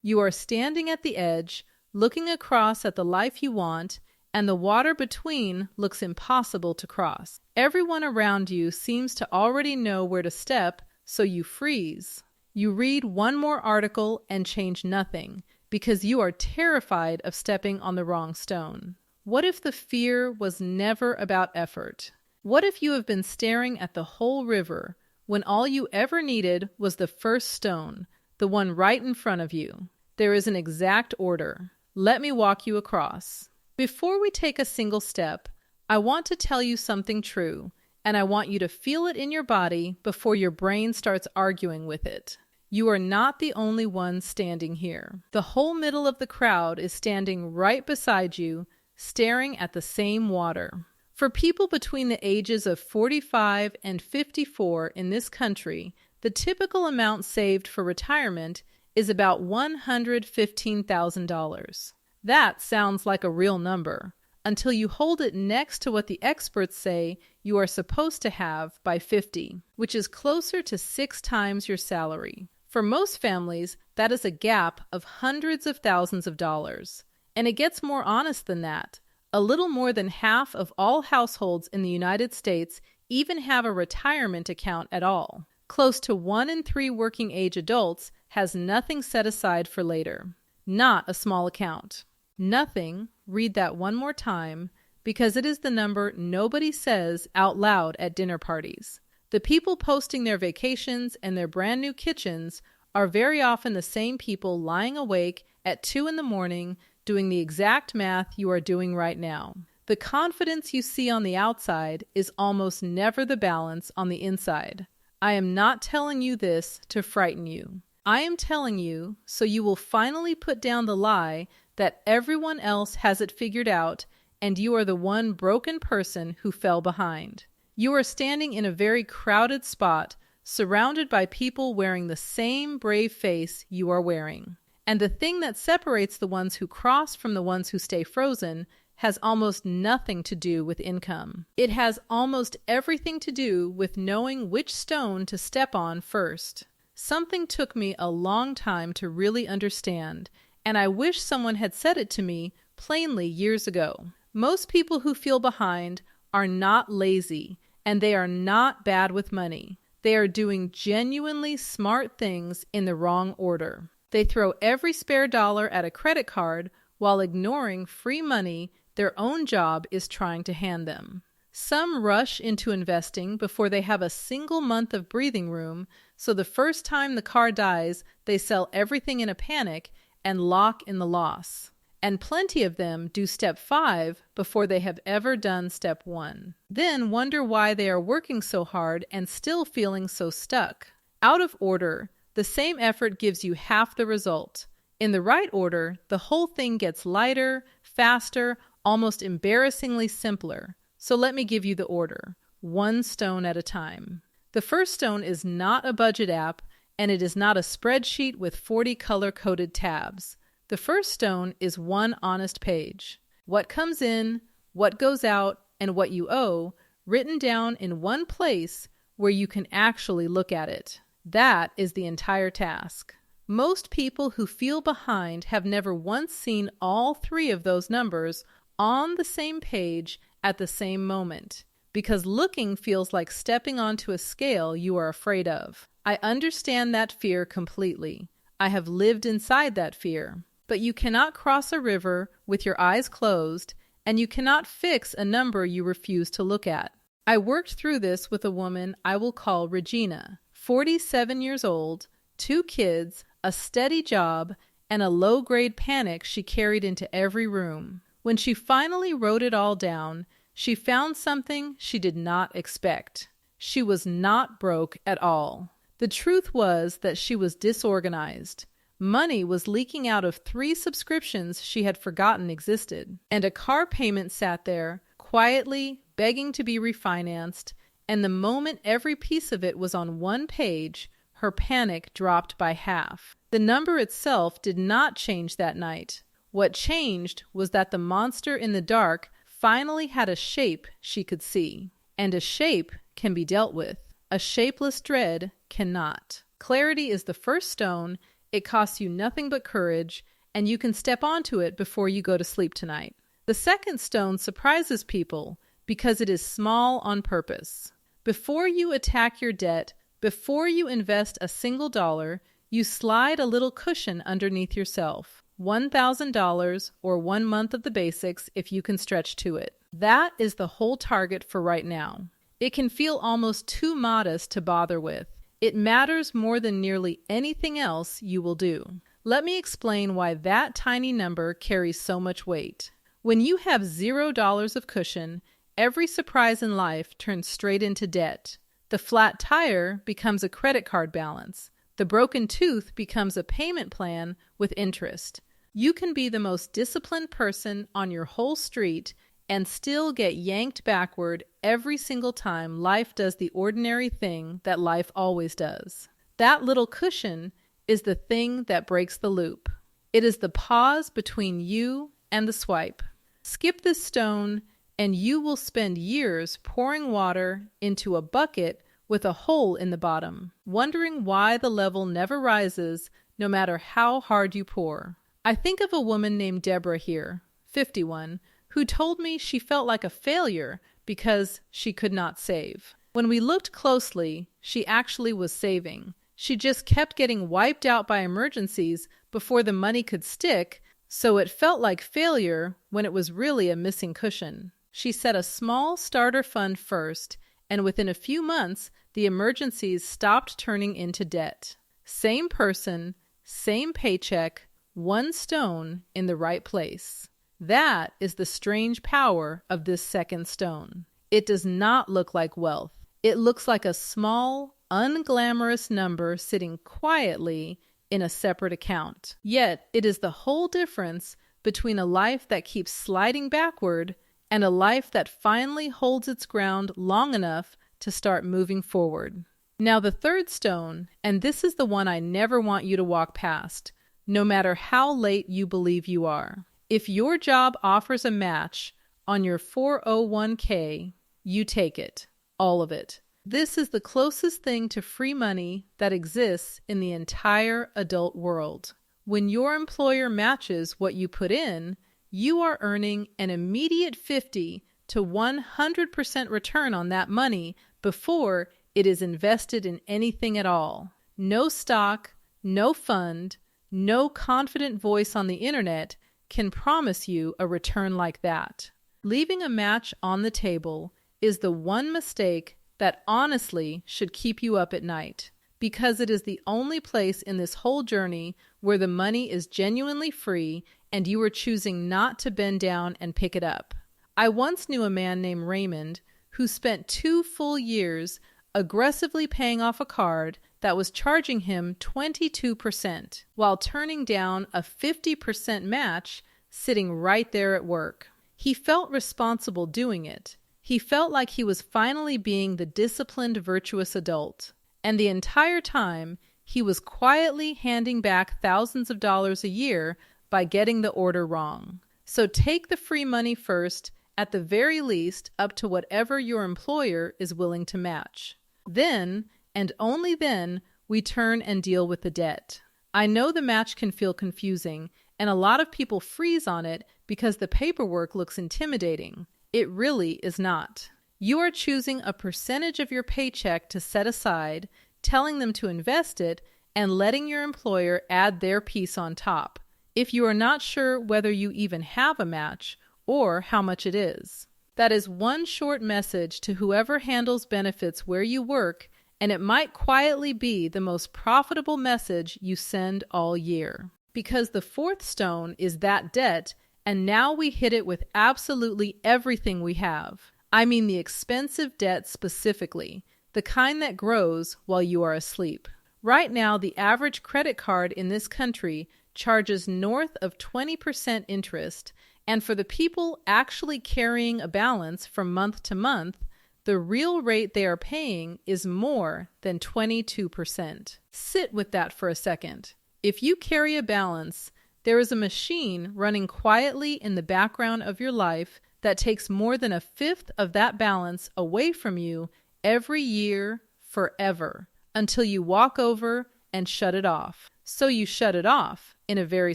You are standing at the edge, looking across at the life you want, and the water between looks impossible to cross. Everyone around you seems to already know where to step, so you freeze. You read one more article and change nothing, because you are terrified of stepping on the wrong stone. What if the fear was never about effort? What if you have been staring at the whole river when all you ever needed was the first stone, the one right in front of you? There is an exact order. Let me walk you across. Before we take a single step, I want to tell you something true, and I want you to feel it in your body before your brain starts arguing with it. You are not the only one standing here. The whole middle of the crowd is standing right beside you, staring at the same water. For people between the ages of 45 and 54 in this country, the typical amount saved for retirement is about $115,000. That sounds like a real number, until you hold it next to what the experts say you are supposed to have by 50, which is closer to 6 times your salary. For most families, that is a gap of hundreds of thousands of dollars. And it gets more honest than that. A little more than half of all households in the United States even have a retirement account at all. Close to 1 in 3 working-age adults has nothing set aside for later. Not a small account. Nothing, read that one more time, because it is the number nobody says out loud at dinner parties. The people posting their vacations and their brand new kitchens are very often the same people lying awake at 2 in the morning doing the exact math you are doing right now. The confidence you see on the outside is almost never the balance on the inside. I am not telling you this to frighten you. I am telling you so you will finally put down the lie that everyone else has it figured out and you are the one broken person who fell behind. You are standing in a very crowded spot, surrounded by people wearing the same brave face you are wearing. And the thing that separates the ones who cross from the ones who stay frozen has almost nothing to do with income. It has almost everything to do with knowing which stone to step on first. Something took me a long time to really understand, and I wish someone had said it to me plainly years ago. Most people who feel behind are not lazy, and they are not bad with money. They are doing genuinely smart things in the wrong order. They throw every spare dollar at a credit card while ignoring free money their own job is trying to hand them. Some rush into investing before they have a single month of breathing room, so the first time the car dies, they sell everything in a panic and lock in the loss. And plenty of them do step 5 before they have ever done step 1. Then wonder why they are working so hard and still feeling so stuck. Out of order, the same effort gives you half the result. In the right order, the whole thing gets lighter, faster, almost embarrassingly simpler. So let me give you the order, 1 stone at a time. The first stone is not a budget app, and it is not a spreadsheet with 40 color-coded tabs. The first stone is 1 honest page. What comes in, what goes out, and what you owe, written down in one place where you can actually look at it. That is the entire task. Most people who feel behind have never once seen all 3 of those numbers on the same page at the same moment, because looking feels like stepping onto a scale you are afraid of. I understand that fear completely. I have lived inside that fear. But you cannot cross a river with your eyes closed, and you cannot fix a number you refuse to look at. I worked through this with a woman I will call Regina, 47 years old, 2 kids, a steady job, and a low-grade panic she carried into every room. When she finally wrote it all down, she found something she did not expect. She was not broke at all. The truth was that she was disorganized. Money was leaking out of 3 subscriptions she had forgotten existed, and a car payment sat there, quietly begging to be refinanced, and the moment every piece of it was on one page, her panic dropped by half. The number itself did not change that night. What changed was that the monster in the dark finally had a shape she could see. And a shape can be dealt with. A shapeless dread cannot. Clarity is the first stone. It costs you nothing but courage, and you can step onto it before you go to sleep tonight. The second stone surprises people because it is small on purpose. Before you attack your debt, before you invest a single dollar, you slide a little cushion underneath yourself. $1,000 or 1 month of the basics if you can stretch to it. That is the whole target for right now. It can feel almost too modest to bother with. It matters more than nearly anything else you will do. Let me explain why that tiny number carries so much weight. When you have $0 of cushion, every surprise in life turns straight into debt. The flat tire becomes a credit card balance. The broken tooth becomes a payment plan with interest. You can be the most disciplined person on your whole street and still get yanked backward every single time life does the ordinary thing that life always does. That little cushion is the thing that breaks the loop. It is the pause between you and the swipe. Skip this stone, and you will spend years pouring water into a bucket with a hole in the bottom, wondering why the level never rises no matter how hard you pour. I think of a woman named Deborah here, 51, who told me she felt like a failure because she could not save. When we looked closely, she actually was saving. She just kept getting wiped out by emergencies before the money could stick, so it felt like failure when it was really a missing cushion. She set a small starter fund first, and within a few months, the emergencies stopped turning into debt. Same person, same paycheck, one stone in the right place. That is the strange power of this second stone. It does not look like wealth. It looks like a small, unglamorous number sitting quietly in a separate account. Yet, it is the whole difference between a life that keeps sliding backward and a life that finally holds its ground long enough to start moving forward. Now, the third stone, and this is the one I never want you to walk past, no matter how late you believe you are. If your job offers a match on your 401k, you take it, all of it. This is the closest thing to free money that exists in the entire adult world. When your employer matches what you put in, you are earning an immediate 50 to 100% return on that money before it is invested in anything at all. No stock, no fund, no confident voice on the internet can promise you a return like that. Leaving a match on the table is the one mistake that honestly should keep you up at night, because it is the only place in this whole journey where the money is genuinely free and you are choosing not to bend down and pick it up. I once knew a man named Raymond who spent 2 full years aggressively paying off a card that was charging him 22% while turning down a 50% match sitting right there at work. He felt responsible doing it. He felt like he was finally being the disciplined, virtuous adult. And the entire time, he was quietly handing back thousands of dollars a year by getting the order wrong. So take the free money first, at the very least up to whatever your employer is willing to match. Then, and only then, we turn and deal with the debt. I know the match can feel confusing, and a lot of people freeze on it because the paperwork looks intimidating. It really is not. You are choosing a percentage of your paycheck to set aside, telling them to invest it, and letting your employer add their piece on top, if you are not sure whether you even have a match or how much it is. That is one short message to whoever handles benefits where you work, and it might quietly be the most profitable message you send all year. Because the fourth stone is that debt, and now we hit it with absolutely everything we have. I mean the expensive debt specifically, the kind that grows while you are asleep. Right now, the average credit card in this country charges north of 20% interest, and for the people actually carrying a balance from month to month, the real rate they are paying is more than 22%. Sit with that for a second. If you carry a balance, there is a machine running quietly in the background of your life that takes more than 1/5 of that balance away from you every year, forever, until you walk over and shut it off. So you shut it off in a very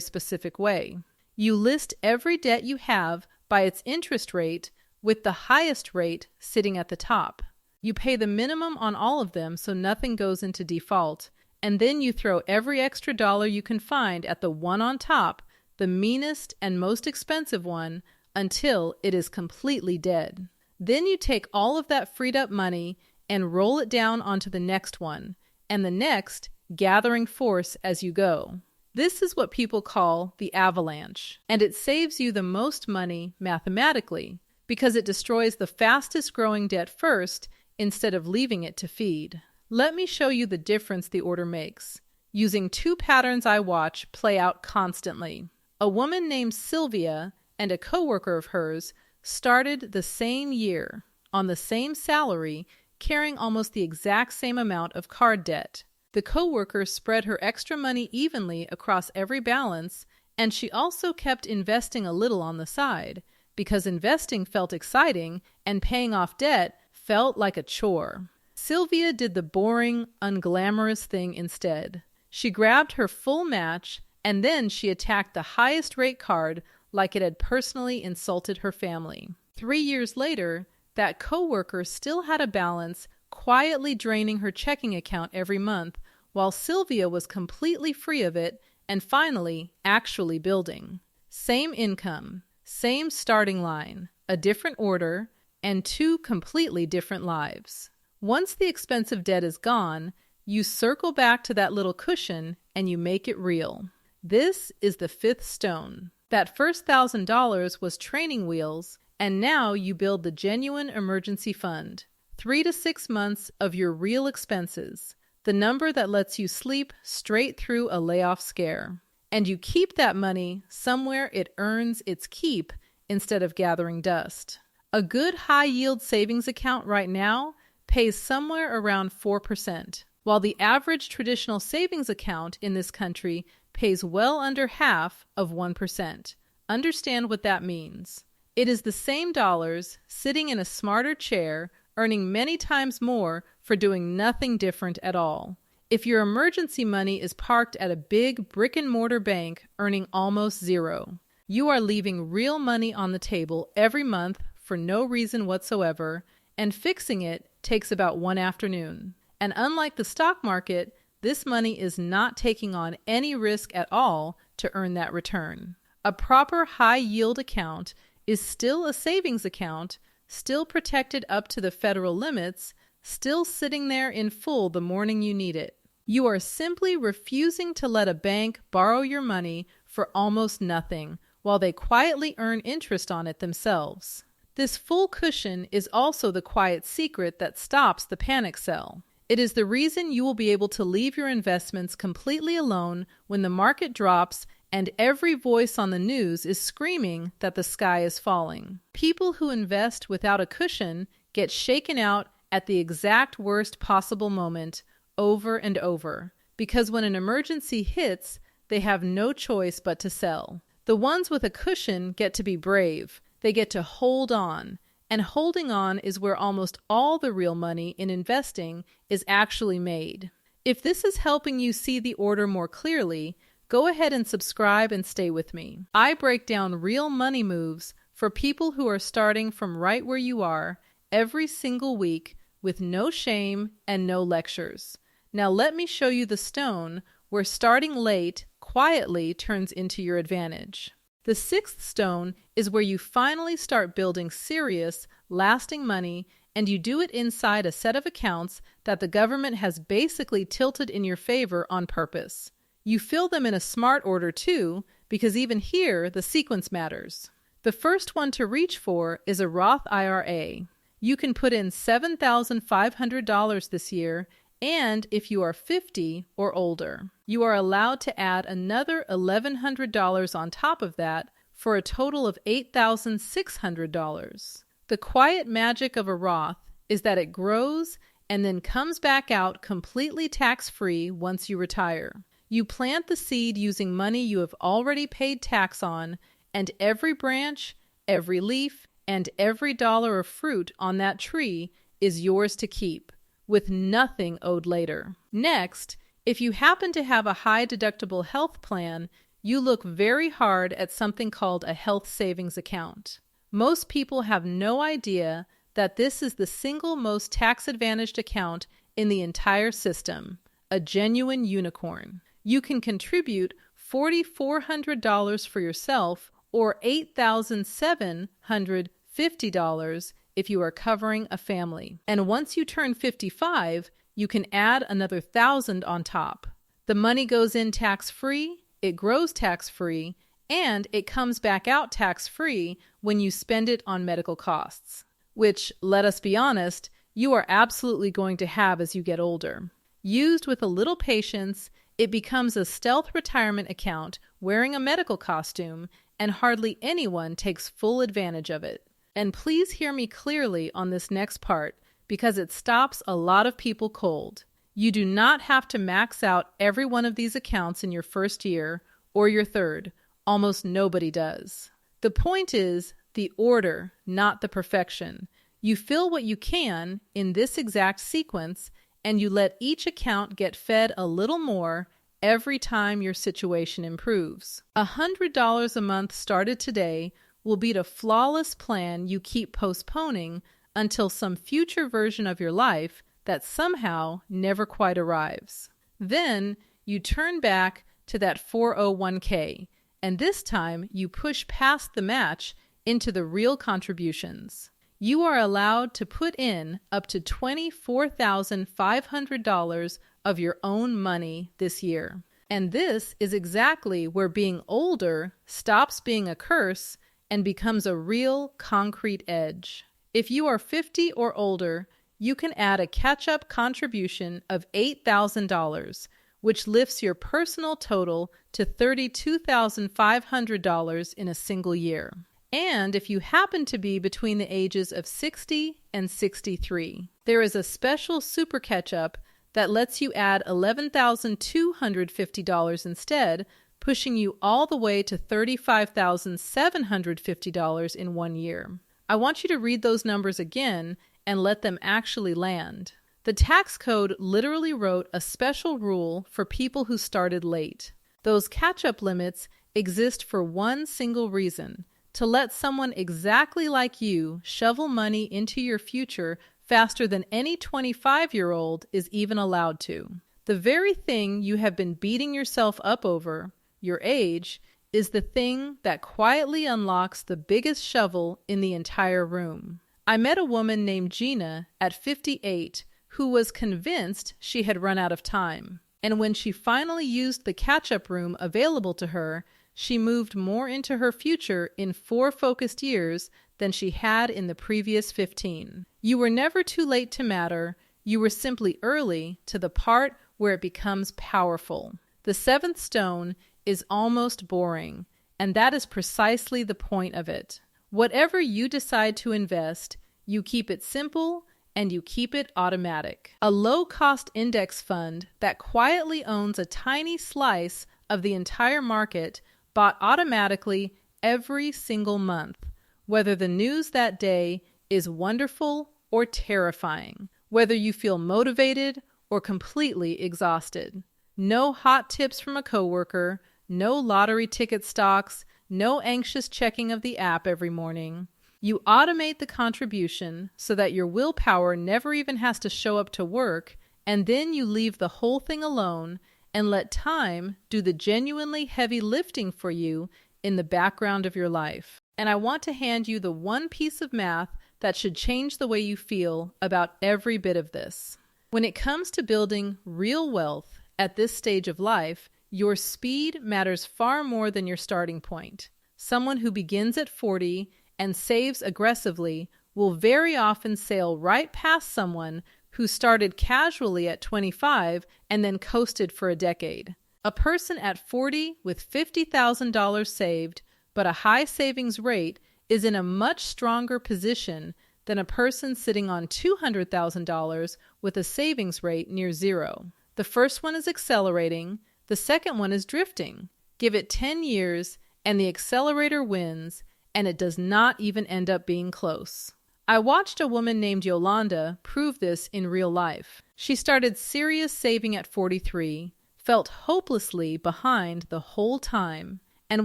specific way. You list every debt you have by its interest rate, with the highest rate sitting at the top. You pay the minimum on all of them so nothing goes into default, and then you throw every extra dollar you can find at the one on top, the meanest and most expensive one, until it is completely dead. Then you take all of that freed up money and roll it down onto the next one, and the next, gathering force as you go. This is what people call the avalanche, and it saves you the most money mathematically because it destroys the fastest growing debt first instead of leaving it to feed. Let me show you the difference the order makes, using two patterns I watch play out constantly. A woman named Sylvia and a coworker of hers started the same year, on the same salary, carrying almost the exact same amount of card debt. The coworker spread her extra money evenly across every balance, and she also kept investing a little on the side, because investing felt exciting and paying off debt felt like a chore. Sylvia did the boring, unglamorous thing instead. She grabbed her full match, and then she attacked the highest rate card like it had personally insulted her family. 3 years later, that coworker still had a balance, quietly draining her checking account every month, while Sylvia was completely free of it and finally actually building. Same income, same starting line, a different order, and two completely different lives. Once the expensive debt is gone, you circle back to that little cushion and you make it real. This is the fifth stone. That first $1,000 was training wheels, and now you build the genuine emergency fund. 3 to 6 months of your real expenses, the number that lets you sleep straight through a layoff scare. And you keep that money somewhere it earns its keep instead of gathering dust. A good high-yield savings account right now pays somewhere around 4%, while the average traditional savings account in this country pays well under half of 1%. Understand what that means. It is the same dollars sitting in a smarter chair, earning many times more for doing nothing different at all. If your emergency money is parked at a big brick-and-mortar bank earning almost zero, you are leaving real money on the table every month for no reason whatsoever, and fixing it takes about one afternoon. And unlike the stock market, this money is not taking on any risk at all to earn that return. A proper high-yield account is still a savings account, still protected up to the federal limits, still sitting there in full the morning you need it. You are simply refusing to let a bank borrow your money for almost nothing, while they quietly earn interest on it themselves. This full cushion is also the quiet secret that stops the panic sell. It is the reason you will be able to leave your investments completely alone when the market drops and every voice on the news is screaming that the sky is falling. People who invest without a cushion get shaken out at the exact worst possible moment over and over, because when an emergency hits, they have no choice but to sell. The ones with a cushion get to be brave. They get to hold on. And holding on is where almost all the real money in investing is actually made. If this is helping you see the order more clearly, go ahead and subscribe and stay with me. I break down real money moves for people who are starting from right where you are every single week with no shame and no lectures. Now let me show you the stone where starting late quietly turns into your advantage. The sixth stone is where you finally start building serious, lasting money, and you do it inside a set of accounts that the government has basically tilted in your favor on purpose. You fill them in a smart order too, because even here the sequence matters. The first one to reach for is a Roth IRA. You can put in $7,500 this year, and if you are 50 or older, you are allowed to add another $1,100 on top of that for a total of $8,600. The quiet magic of a Roth is that it grows and then comes back out completely tax-free once you retire. You plant the seed using money you have already paid tax on, and every branch, every leaf, and every dollar of fruit on that tree is yours to keep, with nothing owed later. Next, If you happen to have a high deductible health plan, you look very hard at something called a health savings account. Most people have no idea that this is the single most tax-advantaged account in the entire system, a genuine unicorn. You can contribute $4,400 for yourself or $8,750 if you are covering a family. And once you turn 55, you can add another $1,000 on top. The money goes in tax-free, it grows tax-free, and it comes back out tax-free when you spend it on medical costs, which, let us be honest, you are absolutely going to have as you get older. Used with a little patience, it becomes a stealth retirement account wearing a medical costume, and hardly anyone takes full advantage of it. And please hear me clearly on this next part, because it stops a lot of people cold. You do not have to max out every one of these accounts in your first year or your third. Almost nobody does. The point is the order, not the perfection. You fill what you can in this exact sequence, and you let each account get fed a little more every time your situation improves. $100 a month started today will beat a flawless plan you keep postponing until some future version of your life that somehow never quite arrives. Then you turn back to that 401k, and this time you push past the match into the real contributions. You are allowed to put in up to $24,500 of your own money this year. And this is exactly where being older stops being a curse and becomes a real concrete edge. If you are 50 or older, you can add a catch-up contribution of $8,000, which lifts your personal total to $32,500 in a single year. And if you happen to be between the ages of 60 and 63, there is a special super catch-up that lets you add $11,250 instead, pushing you all the way to $35,750 in 1 year. I want you to read those numbers again and let them actually land. The tax code literally wrote a special rule for people who started late. Those catch-up limits exist for one single reason: to let someone exactly like you shovel money into your future faster than any 25-year-old is even allowed to. The very thing you have been beating yourself up over, your age, is the thing that quietly unlocks the biggest shovel in the entire room. I met a woman named Gina at 58 who was convinced she had run out of time. And when she finally used the catch-up room available to her, she moved more into her future in 4 focused years than she had in the previous 15. You were never too late to matter. You were simply early to the part where it becomes powerful. The 7th stone is almost boring, and that is precisely the point of it. Whatever you decide to invest, you keep it simple and you keep it automatic. A low-cost index fund that quietly owns a tiny slice of the entire market bought automatically every single month, whether the news that day is wonderful or terrifying, whether you feel motivated or completely exhausted. No hot tips from a coworker, no lottery ticket stocks, no anxious checking of the app every morning. You automate the contribution so that your willpower never even has to show up to work, and then you leave the whole thing alone and let time do the genuinely heavy lifting for you in the background of your life. And I want to hand you the one piece of math that should change the way you feel about every bit of this. When it comes to building real wealth at this stage of life, your speed matters far more than your starting point. Someone who begins at 40 and saves aggressively will very often sail right past someone who started casually at 25 and then coasted for a decade. A person at 40 with $50,000 saved but a high savings rate is in a much stronger position than a person sitting on $200,000 with a savings rate near zero. The first one is accelerating, the second one is drifting. Give it 10 years and the accelerator wins, and it does not even end up being close. I watched a woman named Yolanda prove this in real life. She started serious saving at 43, felt hopelessly behind the whole time, and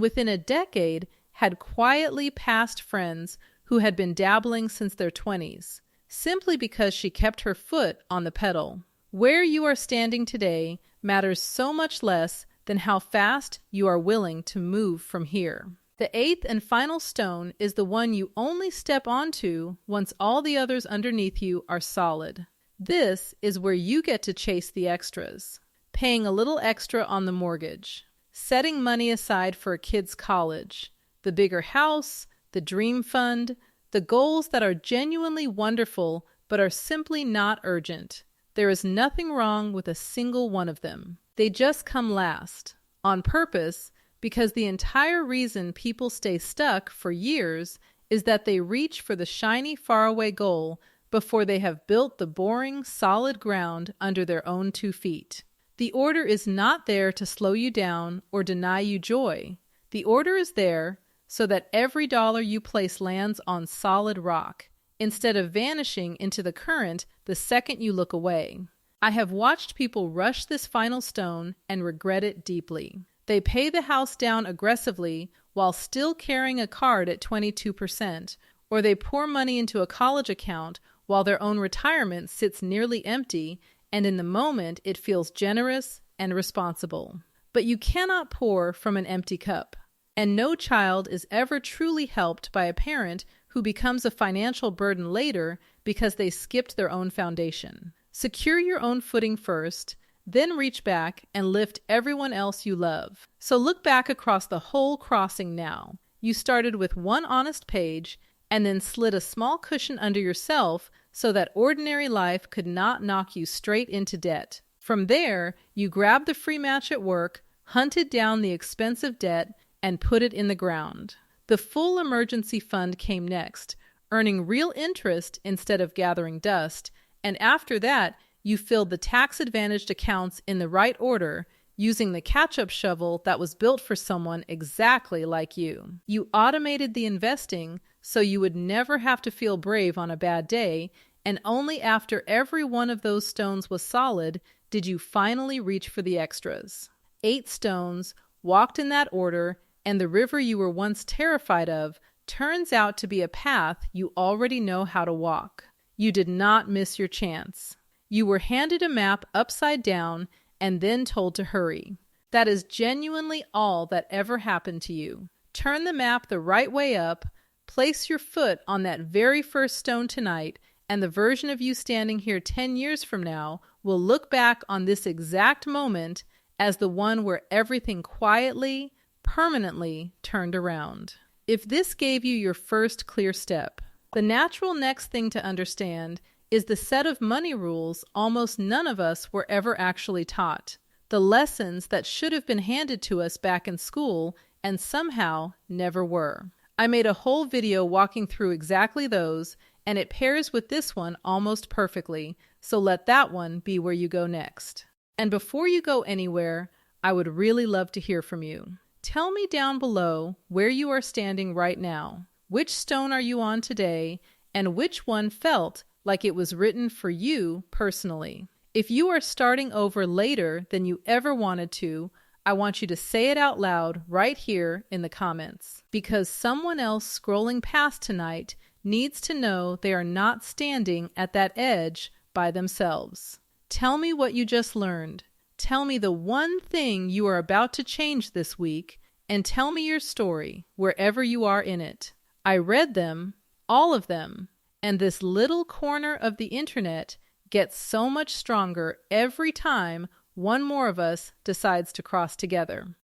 within a decade had quietly passed friends who had been dabbling since their 20s, simply because she kept her foot on the pedal. Where you are standing today matters so much less than how fast you are willing to move from here. The eighth and final stone is the one you only step onto once all the others underneath you are solid. This is where you get to chase the extras. Paying a little extra on the mortgage, setting money aside for a kid's college, the bigger house, the dream fund, the goals that are genuinely wonderful but are simply not urgent. There is nothing wrong with a single one of them. They just come last, on purpose, because the entire reason people stay stuck for years is that they reach for the shiny faraway goal before they have built the boring, solid ground under their own 2 feet. The order is not there to slow you down or deny you joy. The order is there so that every dollar you place lands on solid rock, instead of vanishing into the current the second you look away. I have watched people rush this final stone and regret it deeply. They pay the house down aggressively while still carrying a card at 22%, or they pour money into a college account while their own retirement sits nearly empty, and in the moment it feels generous and responsible. But you cannot pour from an empty cup, and no child is ever truly helped by a parent who becomes a financial burden later because they skipped their own foundation. Secure your own footing first, then reach back and lift everyone else you love. So look back across the whole crossing now. You started with one honest page and then slid a small cushion under yourself so that ordinary life could not knock you straight into debt. From there, you grabbed the free match at work, hunted down the expensive debt, and put it in the ground. The full emergency fund came next, earning real interest instead of gathering dust, and after that, you filled the tax-advantaged accounts in the right order, using the catch-up shovel that was built for someone exactly like you. You automated the investing so you would never have to feel brave on a bad day, and only after every one of those stones was solid did you finally reach for the extras. 8 stones, walked in that order, and the river you were once terrified of turns out to be a path you already know how to walk. You did not miss your chance. You were handed a map upside down and then told to hurry. That is genuinely all that ever happened to you. Turn the map the right way up, place your foot on that very first stone tonight, and the version of you standing here 10 years from now will look back on this exact moment as the one where everything quietly, permanently turned around. If this gave you your first clear step, the natural next thing to understand is the set of money rules almost none of us were ever actually taught. The lessons that should have been handed to us back in school and somehow never were. I made a whole video walking through exactly those, and it pairs with this one almost perfectly, so let that one be where you go next. And before you go anywhere, I would really love to hear from you. Tell me down below where you are standing right now. Which stone are you on today, and which one felt like it was written for you personally? If you are starting over later than you ever wanted to, I want you to say it out loud right here in the comments, because someone else scrolling past tonight needs to know they are not standing at that edge by themselves. Tell me what you just learned. Tell me the one thing you are about to change this week, and tell me your story wherever you are in it. I read them, all of them, and this little corner of the internet gets so much stronger every time one more of us decides to cross together.